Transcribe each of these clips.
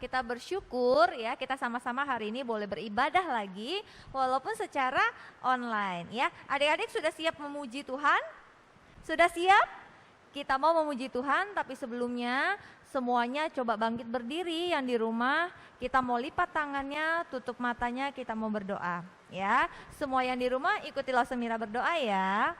Kita bersyukur ya, kita sama-sama hari ini boleh beribadah lagi walaupun secara online ya. Adik-adik sudah siap memuji Tuhan? Sudah siap? Kita mau memuji Tuhan, tapi sebelumnya semuanya coba bangkit berdiri yang di rumah. Kita mau lipat tangannya, tutup matanya, kita mau berdoa ya. Semua yang di rumah ikutilah Semira berdoa ya.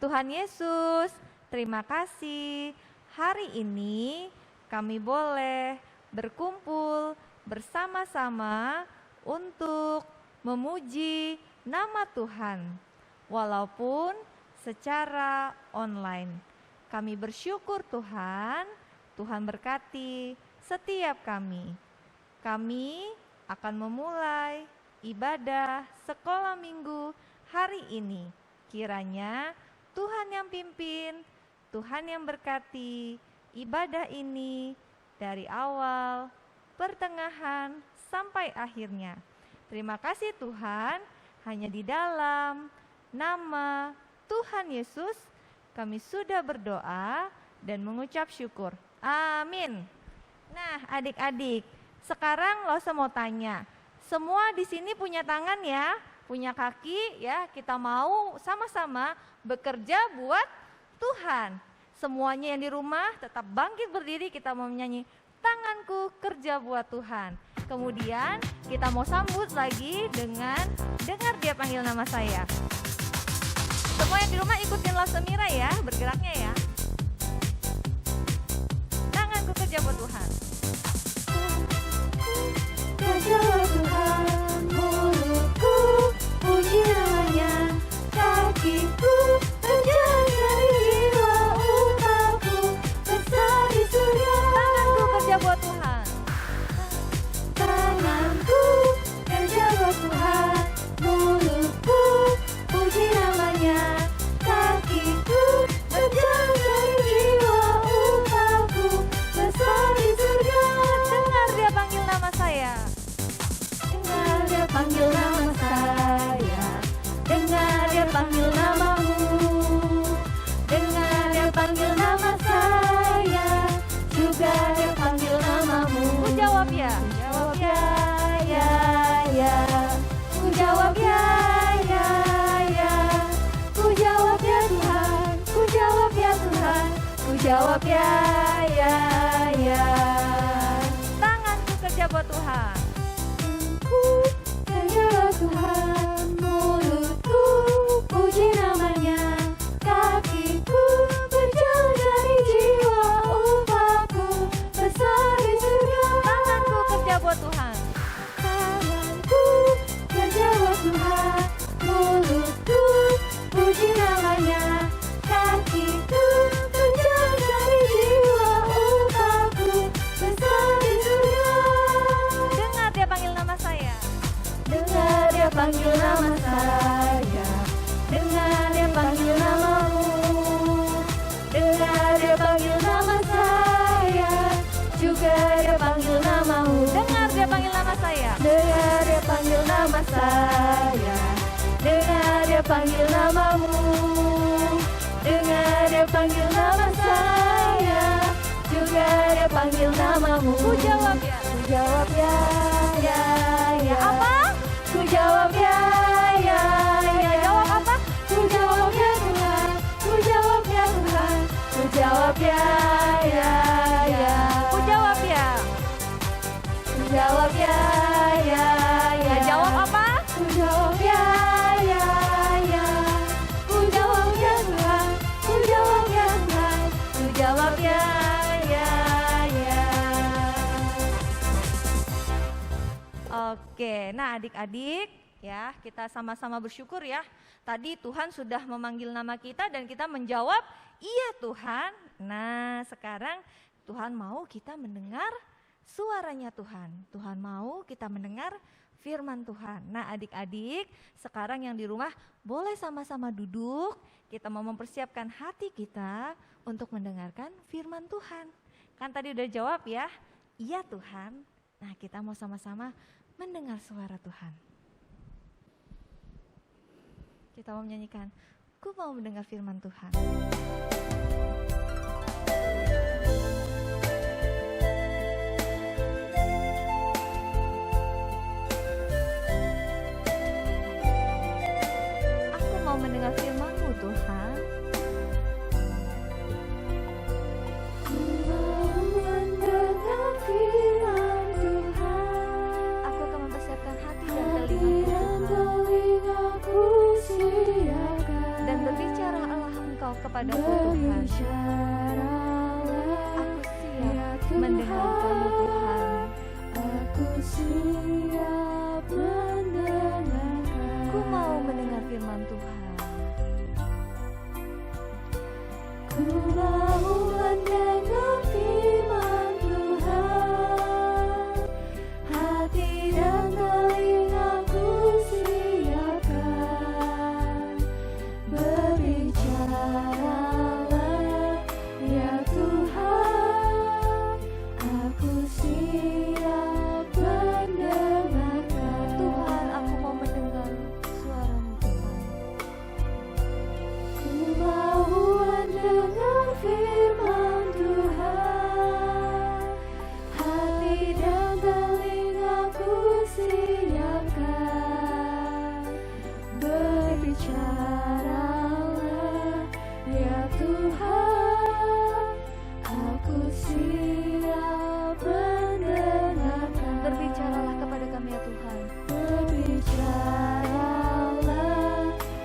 Tuhan Yesus, terima kasih hari ini kami boleh berkumpul bersama-sama untuk memuji nama Tuhan, walaupun secara online. Kami bersyukur Tuhan, Tuhan berkati setiap kami. Kami akan memulai ibadah sekolah minggu hari ini. Kiranya Tuhan yang pimpin, Tuhan yang berkati ibadah ini dari awal, pertengahan, sampai akhirnya. Terima kasih Tuhan, hanya di dalam nama Tuhan Yesus kami sudah berdoa dan mengucap syukur. Amin. Nah adik-adik, sekarang lo mau tanya, semua di sini punya tangan ya, punya kaki ya, kita mau sama-sama bekerja buat Tuhan. Semuanya yang di rumah tetap bangkit berdiri, kita mau menyanyi tanganku kerja buat Tuhan. Kemudian kita mau sambut lagi dengan dengar dia panggil nama saya. Semua yang di rumah ikutin Love Semira ya, bergeraknya ya. Tanganku kerja buat Tuhan. Kerja buat Tuhan, mulutku puji namanya, kakiku berjalan dari jiwa umatku besar di surga. Tanganku kerja buat Tuhan. Tanganku kerja buat Tuhan, mulutku puji namanya, kakiku berjalan dari jiwa umatku besar di surga. Dengar dia panggil nama saya. Dengar dia panggil nama saya, dengar dia panggil namamu, dengar dia panggil nama saya, juga dia panggil namamu. Ku jawab ya. Jawab ya, ya, ya. Ku jawab ya, ya, ya. Ku jawab ya Tuhan, ku jawab ya Tuhan, ku jawab ya, ya, ya. Tanganku kerja buat Tuhan. Ku kerja buat Tuhan, mulutku puji namanya, kakiku berjalan dari jiwa umatku besar di surga. Tanganku kerja buat Tuhan. Tanganku kerja buat Tuhan, mulutku puji namanya, kakiku berjalan dari jiwa umatku besar di surga. Dengar dia panggil nama saya. Dengar dia panggil nama saya, dengar dia panggil namamu, dengar dia panggil nama saya, juga dia panggil namamu. Dengar dia panggil nama saya. Dengar dia panggil nama saya, dengar dia panggil namamu, dengar dia panggil nama saya, juga dia panggil namamu. Ku jawab ya. Ku jawab ya, ya, ya. Apa? Ku jawab ya, ya, ya. Jawab apa? Ku jawab ya Tuhan, ku jawab ya Tuhan, ku jawab ya, ya, ya. Ku jawab ya. Ku jawab ya, ya, ya. Jawab apa? Ku jawab ya, ya, ya. Ku jawab ya Tuhan, ku jawab ya Oke, nah adik-adik ya, kita sama-sama bersyukur ya. Tadi Tuhan sudah memanggil nama kita dan kita menjawab, iya Tuhan. Nah sekarang Tuhan mau kita mendengar suaranya Tuhan. Tuhan mau kita mendengar firman Tuhan. Nah adik-adik, sekarang yang di rumah boleh sama-sama duduk. Kita mau mempersiapkan hati kita untuk mendengarkan firman Tuhan. Kan tadi udah jawab ya, iya Tuhan. Nah kita mau sama-sama mendengar suara Tuhan. Kita mau menyanyikan, ku mau mendengar firman Tuhan. Aku mau mendengar firman-Mu Tuhan. Ku mau mendengar firman Tuhan. Aku akan mempersiapkan hati dan telingaku Tuhan. Dan berbicara Allah Engkau kepadaku Tuhan. Aku siap mendengar kamu Tuhan. Aku siap mendengarkan. Ku mau mendengar firman Tuhan. Ku mau mendengar firman Tuhan. Hati dan telingaku siapkan. Berbicaralah ya Tuhan. Aku siap mendengarkan. Tuhan, aku mau mendengar suara-Mu Tuhan. Ku mau mendengar firman Tuhan. Hati dan telingaku siapkan. Berbicaralah ya Tuhan. Aku siap mendengarkan. Berbicaralah kepada kami ya Tuhan. Berbicaralah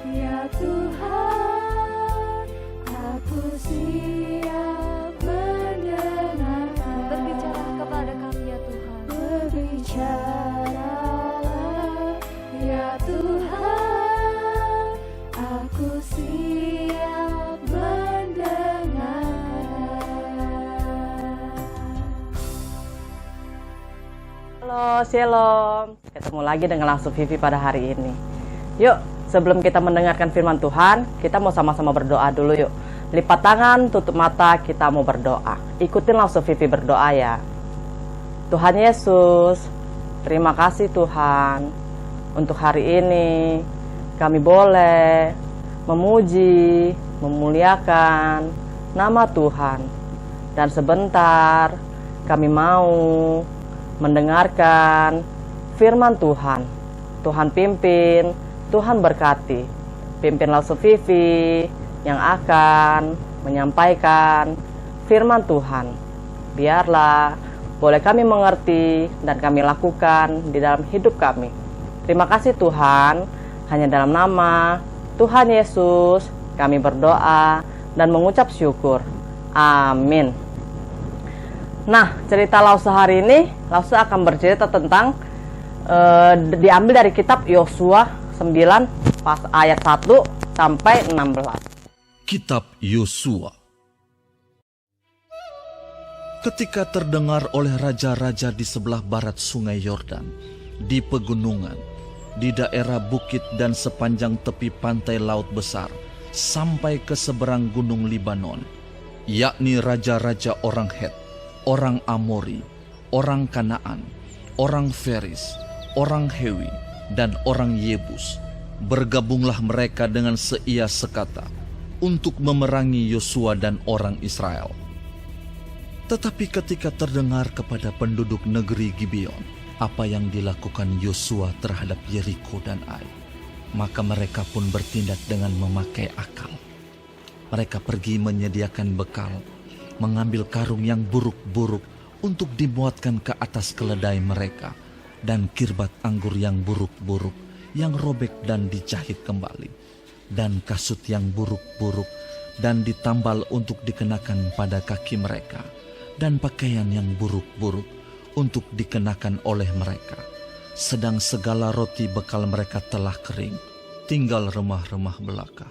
ya Tuhan. Aku siap mendengarkan. Berbicaralah kepada kami ya Tuhan. Berbicaralah ya Tuhan. Aku siap mendengarkan. Halo, shalom. Ketemu lagi dengan Langsung Vivi pada hari ini. Yuk, sebelum kita mendengarkan firman Tuhan, kita mau sama-sama berdoa dulu yuk. Lipat tangan, tutup mata, kita mau berdoa. Ikutin Langsung Vivi berdoa ya. Tuhan Yesus, terima kasih Tuhan. Untuk hari ini, kami boleh memuji, memuliakan nama Tuhan. Dan sebentar, kami mau mendengarkan firman Tuhan. Tuhan pimpin, Tuhan berkati. Pimpin Langsung Vivi yang akan menyampaikan firman Tuhan. Biarlah boleh kami mengerti dan kami lakukan di dalam hidup kami. Terima kasih Tuhan, hanya dalam nama Tuhan Yesus kami berdoa dan mengucap syukur. Amin. Nah, cerita Lause hari ini, Lause akan bercerita tentang diambil dari kitab Yosua 9 pas ayat 1 sampai 16. Kitab Yosua. Ketika terdengar oleh raja-raja di sebelah barat sungai Yordan, di pegunungan, di daerah bukit dan sepanjang tepi pantai laut besar, sampai ke seberang gunung Libanon, yakni raja-raja orang Het, orang Amori, orang Kanaan, orang Feris, orang Hewi, dan orang Yebus. Bergabunglah mereka dengan seia sekata untuk memerangi Yosua dan orang Israel. Tetapi ketika terdengar kepada penduduk negeri Gibeon apa yang dilakukan Yosua terhadap Yeriko dan Ai, maka mereka pun bertindak dengan memakai akal. Mereka pergi menyediakan bekal, mengambil karung yang buruk-buruk untuk dimuatkan ke atas keledai mereka, dan kirbat anggur yang buruk-buruk yang robek dan dijahit kembali, dan kasut yang buruk-buruk dan ditambal untuk dikenakan pada kaki mereka, dan pakaian yang buruk-buruk untuk dikenakan oleh mereka, sedang segala roti bekal mereka telah kering, tinggal remah-remah belaka.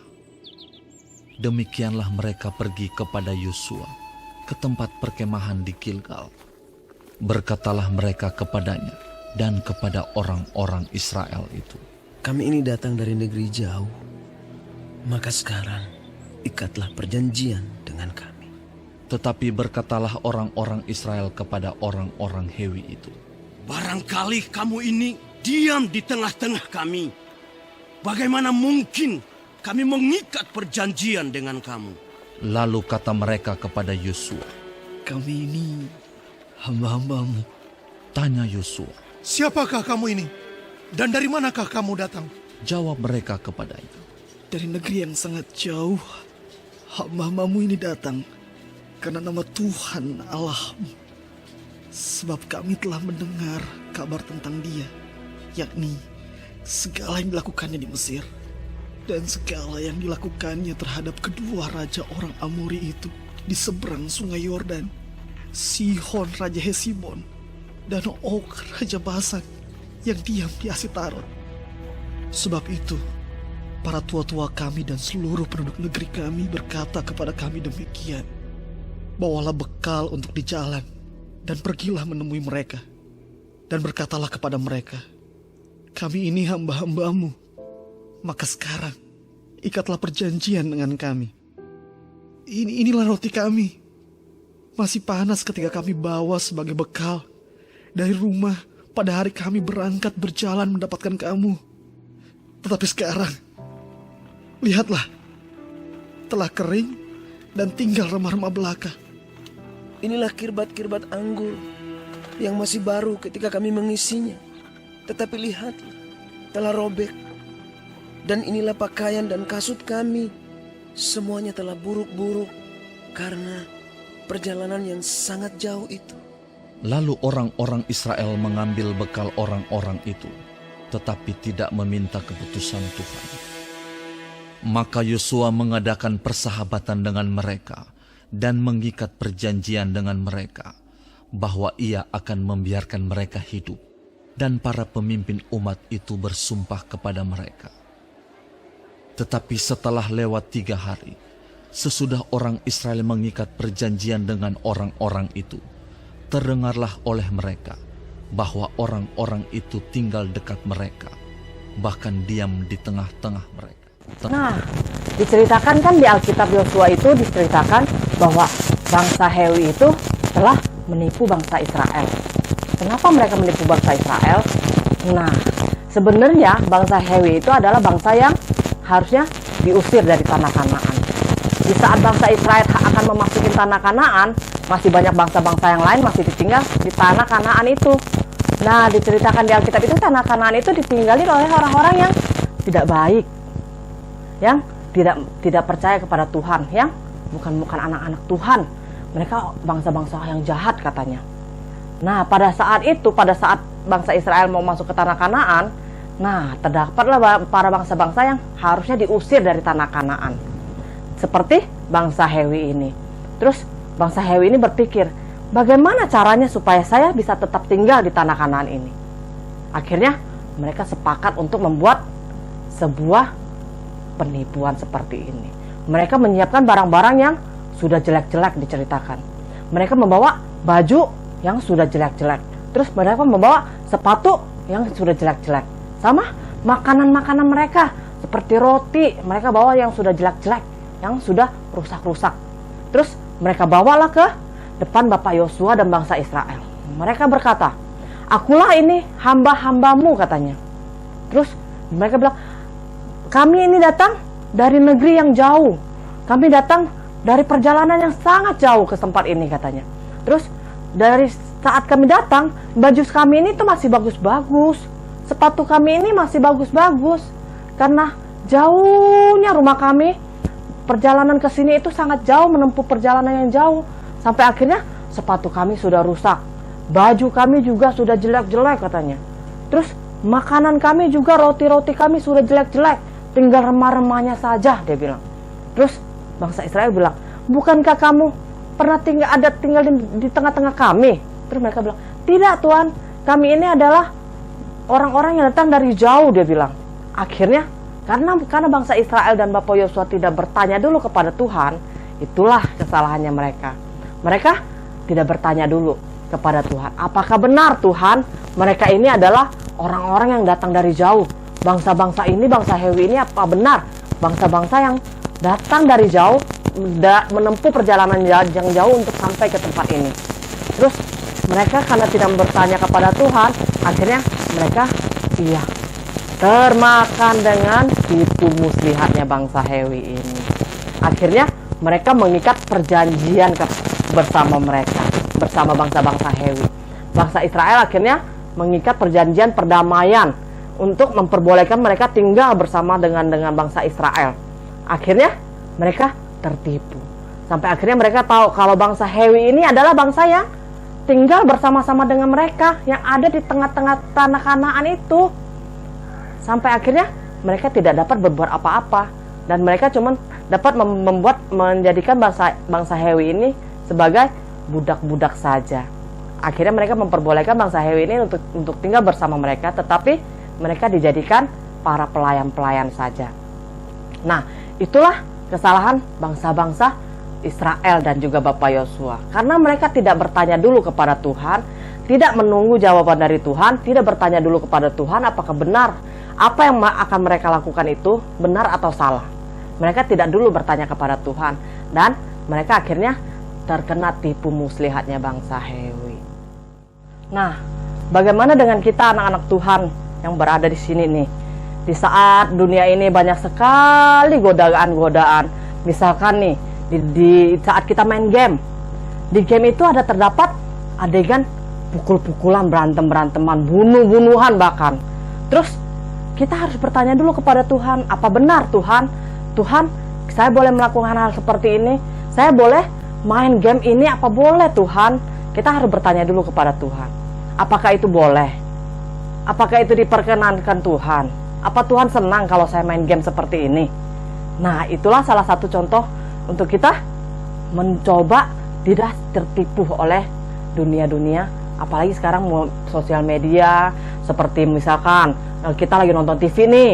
Demikianlah mereka pergi kepada Yosua ke tempat perkemahan di Gilgal. Berkatalah mereka kepadanya dan kepada orang-orang Israel itu, Kami ini datang dari negeri jauh, maka sekarang ikatlah perjanjian dengan kami. tetapi berkatalah orang-orang Israel kepada orang-orang Hewi itu, Barangkali kamu ini diam di tengah-tengah kami. Bagaimana mungkin kami mengikat perjanjian dengan kamu? lalu kata mereka kepada Yosua. Kami ini hamba-hambamu. Tanya Yosua. Siapakah kamu ini? Dan dari manakah kamu datang? Jawab mereka kepadanya. Dari negeri yang sangat jauh, hamba-hambamu ini datang karena nama Tuhan Allahmu. Sebab kami telah mendengar kabar tentang dia, yakni segala yang dilakukannya di Mesir dan segala yang dilakukannya terhadap kedua raja orang Amori itu di seberang sungai Yordan, Sihon raja Hesibon dan Og raja Basan yang diam di Asitarot. Sebab itu para tua-tua kami dan seluruh penduduk negeri kami berkata kepada kami demikian, bawalah bekal untuk di jalan dan pergilah menemui mereka. Dan berkatalah kepada mereka, kami ini hamba-hambamu, maka sekarang ikatlah perjanjian dengan kami. Inilah roti kami, masih panas ketika kami bawa sebagai bekal dari rumah pada hari kami berangkat berjalan mendapatkan kamu. Tetapi sekarang, lihatlah, telah kering dan tinggal remah-remah belaka. Inilah kirbat-kirbat anggur yang masih baru ketika kami mengisinya. Tetapi lihatlah, telah robek. Dan inilah pakaian dan kasut kami, semuanya telah buruk-buruk karena perjalanan yang sangat jauh itu. Lalu orang-orang Israel mengambil bekal orang-orang itu, tetapi tidak meminta keputusan Tuhan. Maka Yosua mengadakan persahabatan dengan mereka dan mengikat perjanjian dengan mereka bahwa ia akan membiarkan mereka hidup, dan para pemimpin umat itu bersumpah kepada mereka. Tetapi setelah lewat 3 hari, sesudah orang Israel mengikat perjanjian dengan orang-orang itu, terdengarlah oleh mereka bahwa orang-orang itu tinggal dekat mereka, bahkan diam di tengah-tengah mereka. Nah, diceritakan kan di Alkitab Yosua itu diceritakan bahwa bangsa Hewi itu telah menipu bangsa Israel. Kenapa mereka menipu bangsa Israel? Nah, sebenarnya bangsa Hewi itu adalah bangsa yang harusnya diusir dari tanah Kanaan. Di saat bangsa Israel akan memasuki tanah Kanaan, masih banyak bangsa-bangsa yang lain masih ditinggal di tanah Kanaan itu. Nah, diceritakan di Alkitab itu tanah Kanaan itu ditinggali oleh orang-orang yang tidak baik, yang tidak percaya kepada Tuhan, yang bukan anak-anak Tuhan. Mereka bangsa-bangsa yang jahat katanya. Nah, pada saat itu, pada saat bangsa Israel mau masuk ke tanah Kanaan, nah, terdapatlah para bangsa-bangsa yang harusnya diusir dari tanah Kanaan. Seperti bangsa Hewi ini. Terus bangsa Hewi ini berpikir, bagaimana caranya supaya saya bisa tetap tinggal di tanah Kanaan ini? Akhirnya mereka sepakat untuk membuat sebuah penipuan seperti ini. Mereka menyiapkan barang-barang yang sudah jelek-jelek diceritakan. Mereka membawa baju yang sudah jelek-jelek. Terus mereka membawa sepatu yang sudah jelek-jelek. Sama makanan-makanan mereka seperti roti, mereka bawa yang sudah jelek-jelek, yang sudah rusak-rusak. Terus mereka bawalah ke depan Bapak Yosua dan bangsa Israel. Mereka berkata, akulah ini hamba-hambamu katanya. Terus mereka bilang, kami ini datang dari negeri yang jauh. Kami datang dari perjalanan yang sangat jauh ke tempat ini katanya. Terus dari saat kami datang, baju kami ini tuh masih bagus-bagus. Sepatu kami ini masih bagus-bagus. Karena jauhnya rumah kami, perjalanan ke sini itu sangat jauh, menempuh perjalanan yang jauh. Sampai akhirnya sepatu kami sudah rusak. Baju kami juga sudah jelek-jelek katanya. Terus makanan kami juga, roti-roti kami sudah jelek-jelek. Tinggal remah-remahnya saja, dia bilang. Terus bangsa Israel bilang, bukankah kamu pernah tinggal di tengah-tengah kami? Terus mereka bilang, tidak Tuhan, kami ini adalah orang-orang yang datang dari jauh, dia bilang. Akhirnya karena bangsa Israel dan Bapak Yosua tidak bertanya dulu kepada Tuhan, itulah kesalahannya mereka. Mereka tidak bertanya dulu kepada Tuhan. Apakah benar Tuhan, mereka ini adalah orang-orang yang datang dari jauh? Bangsa-bangsa ini, bangsa Hewi ini apa benar bangsa-bangsa yang datang dari jauh, menempuh perjalanan yang jauh untuk sampai ke tempat ini? Terus mereka karena tidak bertanya kepada Tuhan, akhirnya mereka termakan dengan tipu muslihatnya bangsa Hewi ini. Akhirnya mereka mengikat perjanjian bersama mereka, bersama bangsa-bangsa Hewi. Bangsa Israel akhirnya mengikat perjanjian perdamaian untuk memperbolehkan mereka tinggal bersama dengan bangsa Israel. Akhirnya mereka tertipu. Sampai akhirnya mereka tahu kalau bangsa Hewi ini adalah bangsa yang tinggal bersama-sama dengan mereka, yang ada di tengah-tengah tanah Kanaan itu. Sampai akhirnya mereka tidak dapat berbuat apa-apa, dan mereka cuma dapat menjadikan bangsa Hewi ini sebagai budak-budak saja. Akhirnya mereka memperbolehkan bangsa Hewi ini untuk tinggal bersama mereka, tetapi mereka dijadikan para pelayan-pelayan saja. Nah, itulah kesalahan bangsa-bangsa Israel dan juga Bapak Yosua. Karena mereka tidak bertanya dulu kepada Tuhan, tidak menunggu jawaban dari Tuhan, tidak bertanya dulu kepada Tuhan apakah benar apa yang akan mereka lakukan itu benar atau salah. Mereka tidak dulu bertanya kepada Tuhan, dan mereka akhirnya terkena tipu muslihatnya bangsa Hewi. Nah, bagaimana dengan kita anak-anak Tuhan yang berada di sini nih? Di saat dunia ini banyak sekali godaan-godaan. Misalkan nih, di saat kita main game, di game itu terdapat adegan pukul-pukulan, berantem-beranteman, bunuh-bunuhan bahkan. Terus kita harus bertanya dulu kepada Tuhan, apa benar Tuhan, saya boleh melakukan hal seperti ini? Saya boleh main game ini, apa boleh Tuhan? Kita harus bertanya dulu kepada Tuhan, apakah itu boleh? Apakah itu diperkenankan Tuhan? Apa Tuhan senang kalau saya main game seperti ini? Nah, itulah salah satu contoh untuk kita mencoba tidak tertipu oleh dunia-dunia. Apalagi sekarang sosial media, seperti misalkan kita lagi nonton TV nih,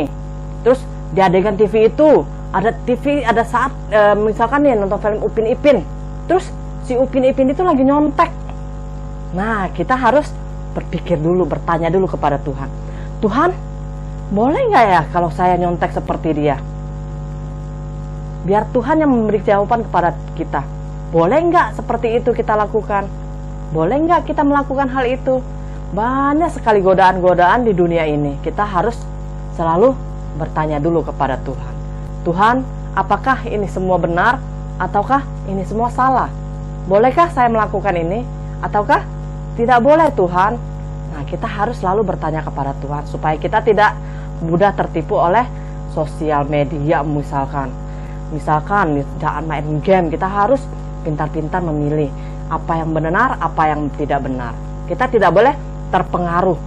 terus di adegan TV itu ada saat misalkan nih nonton film Upin Ipin, terus si Upin Ipin itu lagi nyontek. Nah, kita harus berpikir dulu, bertanya dulu kepada Tuhan. Tuhan, boleh nggak ya kalau saya nyontek seperti dia? Biar Tuhan yang memberi jawaban kepada kita. Boleh nggak seperti itu kita lakukan? Boleh nggak kita melakukan hal itu? Banyak sekali godaan-godaan di dunia ini. Kita harus selalu bertanya dulu kepada Tuhan. Tuhan, apakah ini semua benar? Ataukah ini semua salah? Bolehkah saya melakukan ini? Ataukah tidak boleh Tuhan? Nah, kita harus selalu bertanya kepada Tuhan supaya kita tidak mudah tertipu oleh sosial media. Misalkan saat main game, kita harus pintar-pintar memilih apa yang benar, apa yang tidak benar. Kita tidak boleh terpengaruh.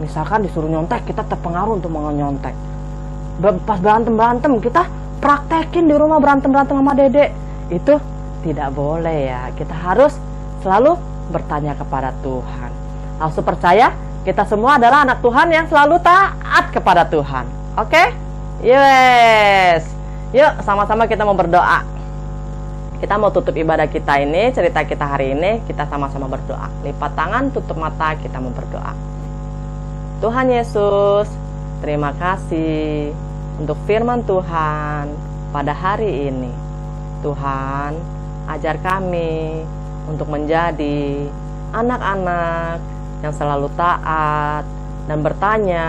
Misalkan disuruh nyontek, kita terpengaruh untuk menyontek. Pas berantem, kita praktekin di rumah berantem sama dedek. Itu tidak boleh ya. Kita harus selalu bertanya kepada Tuhan. Langsung percaya kita semua adalah anak Tuhan yang selalu taat kepada Tuhan. Oke? Yes. Yuk sama-sama kita mau berdoa. Kita mau tutup ibadah kita ini, cerita kita hari ini, kita sama-sama berdoa. Lipat tangan, tutup mata, kita mau berdoa. Tuhan Yesus, terima kasih untuk firman Tuhan pada hari ini. Tuhan, ajar kami untuk menjadi anak-anak yang selalu taat dan bertanya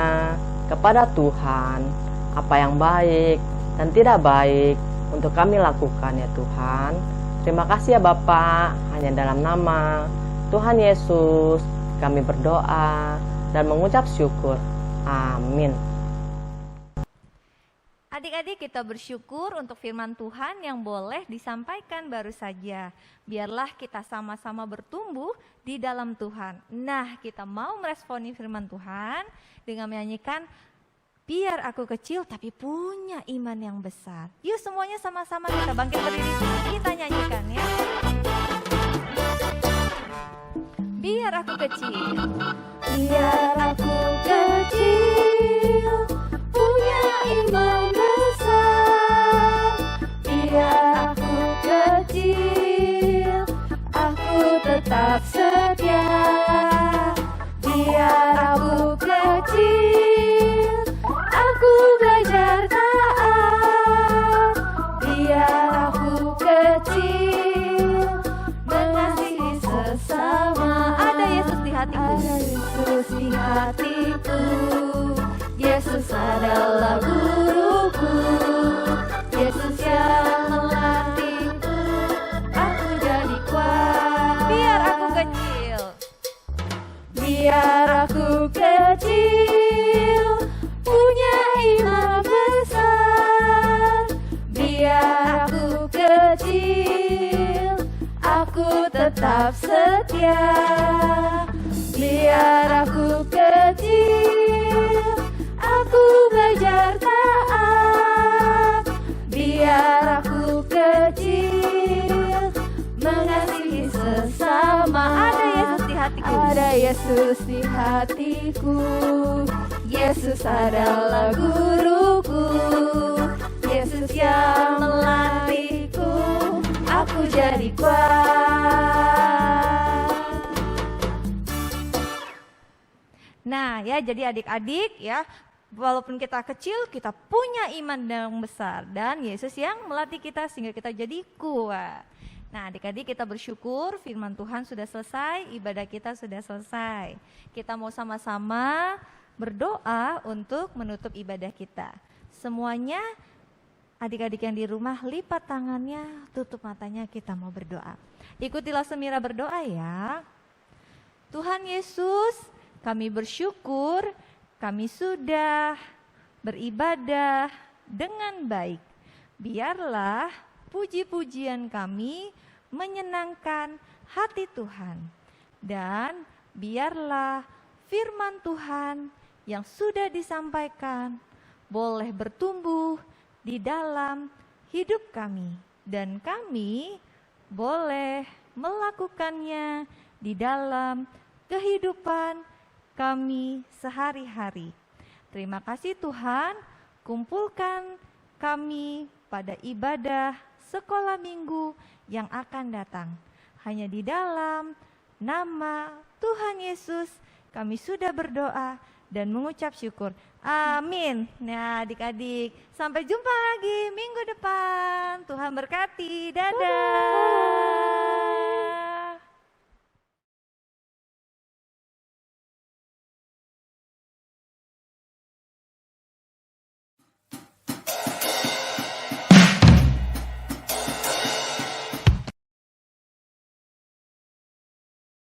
kepada Tuhan apa yang baik dan tidak baik untuk kami lakukan ya Tuhan. Terima kasih ya Bapa, hanya dalam nama Tuhan Yesus kami berdoa dan mengucap syukur. Amin. Adik-adik, kita bersyukur untuk firman Tuhan yang boleh disampaikan baru saja. Biarlah kita sama-sama bertumbuh di dalam Tuhan. Nah, kita mau meresponi firman Tuhan dengan menyanyikan Biar Aku Kecil Tapi Punya Iman Yang Besar. Yuk semuanya sama-sama kita bangkit berdiri, kita nyanyikan ya. Biar aku kecil, Biar aku kecil hatiku. Yesus adalah guruku, Yesus yang melatihku. Aku jadi kuat. Biar aku kecil. Biar aku kecil, punya iman besar. Biar aku kecil, aku tetap setia. Biar aku kecil, aku belajar taat. Biar aku kecil, mengasihi sesama. Ada Yesus di hatiku. Ada Yesus di hatiku. Yesus adalah guruku, Yesus yang melatihku. Aku jadi kuat. Nah ya, jadi adik-adik ya, walaupun kita kecil, kita punya iman yang besar. Dan Yesus yang melatih kita sehingga kita jadi kuat. Nah adik-adik, kita bersyukur firman Tuhan sudah selesai, ibadah kita sudah selesai. Kita mau sama-sama berdoa untuk menutup ibadah kita. Semuanya adik-adik yang di rumah lipat tangannya, tutup matanya, kita mau berdoa. Ikutilah Semira berdoa ya. Tuhan Yesus, kami bersyukur kami sudah beribadah dengan baik. Biarlah puji-pujian kami menyenangkan hati Tuhan. Dan biarlah firman Tuhan yang sudah disampaikan boleh bertumbuh di dalam hidup kami. Dan kami boleh melakukannya di dalam kehidupan kami sehari-hari. Terima kasih Tuhan, kumpulkan kami pada ibadah sekolah minggu yang akan datang. Hanya di dalam nama Tuhan Yesus kami sudah berdoa dan mengucap syukur. Amin. Nah adik-adik, sampai jumpa lagi minggu depan. Tuhan berkati. Dadah.